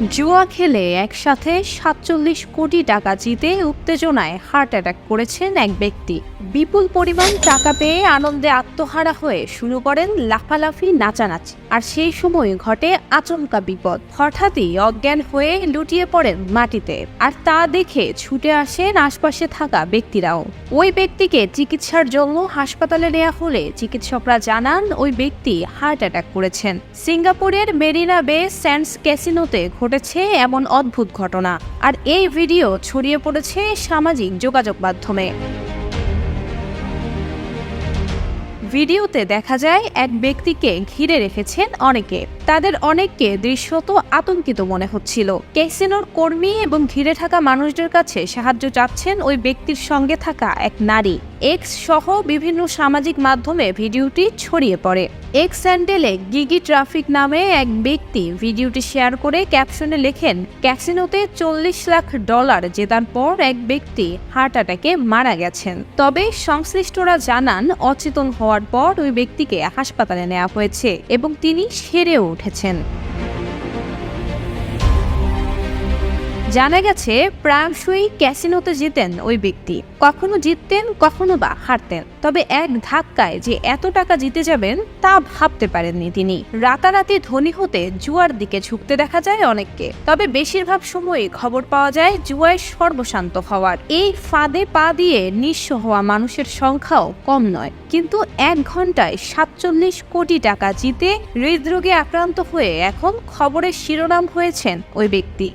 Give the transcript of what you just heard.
জুয়া খেলে একসাথে ৪৭ কোটি টাকা জিতে উত্তেজনায় হার্ট অ্যাটাক করেছেন এক ব্যক্তি। বিপুল পরিমাণ টাকা পেয়ে আনন্দে আত্মহারা হয়ে শুরু করেন লাফালাফি নাচানাচি। আর সেই সময় ঘটে আচমকা বিপদ। হঠাৎই অজ্ঞান হয়ে লুটিয়ে পড়েন মাটিতে। আর তা দেখে ছুটে আসেন আশপাশে থাকা ব্যক্তিরাও। ওই ব্যক্তিকে চিকিৎসার জন্য হাসপাতালে নেওয়া হলে চিকিৎসকরা জানান ওই ব্যক্তি হার্ট অ্যাটাক করেছেন। সিঙ্গাপুরের মেরিনা বে স্যান্ডস ক্যাসিনোতে ঘটেছে এমন অদ্ভুত ঘটনা। আর এই ভিডিও ছড়িয়ে পড়েছে সামাজিক যোগাযোগ মাধ্যমে। ভিডিওতে দেখা যায় এক ব্যক্তিকে ঘিরে রেখেছেন অনেকে। তাদের অনেককে দৃশ্যত আতঙ্কিত মনে হচ্ছিল। ক্যাসিনোর কর্মী এবং ঘিরে থাকা মানুষদের কাছে সাহায্য চাচ্ছেন ওই ব্যক্তির সঙ্গে থাকা এক নারী। এক্স সহ বিভিন্ন সামাজিক মাধ্যমে ভিডিওটি ছড়িয়ে পড়ে। এক্স হ্যান্ডেলে গিগি ট্রাফিক নামে এক ব্যক্তি ভিডিওটি শেয়ার করে ক্যাপশনে লেখেন, ক্যাসিনোতে $40 লাখ জেতার পর এক ব্যক্তি হার্ট অ্যাটাকে মারা গেছেন। তবে সংশ্লিষ্টরা জানান অচেতন হওয়ার পর ওই ব্যক্তিকে হাসপাতালে নেওয়া হয়েছে এবং তিনি সেরেও উঠেছেন। জানা গেছে প্রায়শই ক্যাসিনোতে জিতেন ওই ব্যক্তি। কখনো জিততেন, কখনো বা হারতেন। তবে এক ধাক্কায় যে এত টাকা জিতে যাবেন তা ভাবতে পারেননি তিনি। রাতারাতি ধনী হতে জুয়ার দিকে ঝুঁকতে দেখা যায় অনেককে। তবে বেশিরভাগ সময়ই খবর পাওয়া যায় জুয়ায় সর্বশান্ত হওয়ার। এই ফাঁদে পা দিয়ে নিঃস্ব হওয়া মানুষের সংখ্যাও কম নয়। কিন্তু 1 ঘন্টায় ৪৭ কোটি টাকা জিতে হৃদরোগে আক্রান্ত হয়ে এখন খবরের শিরোনাম হয়েছেন ওই ব্যক্তি।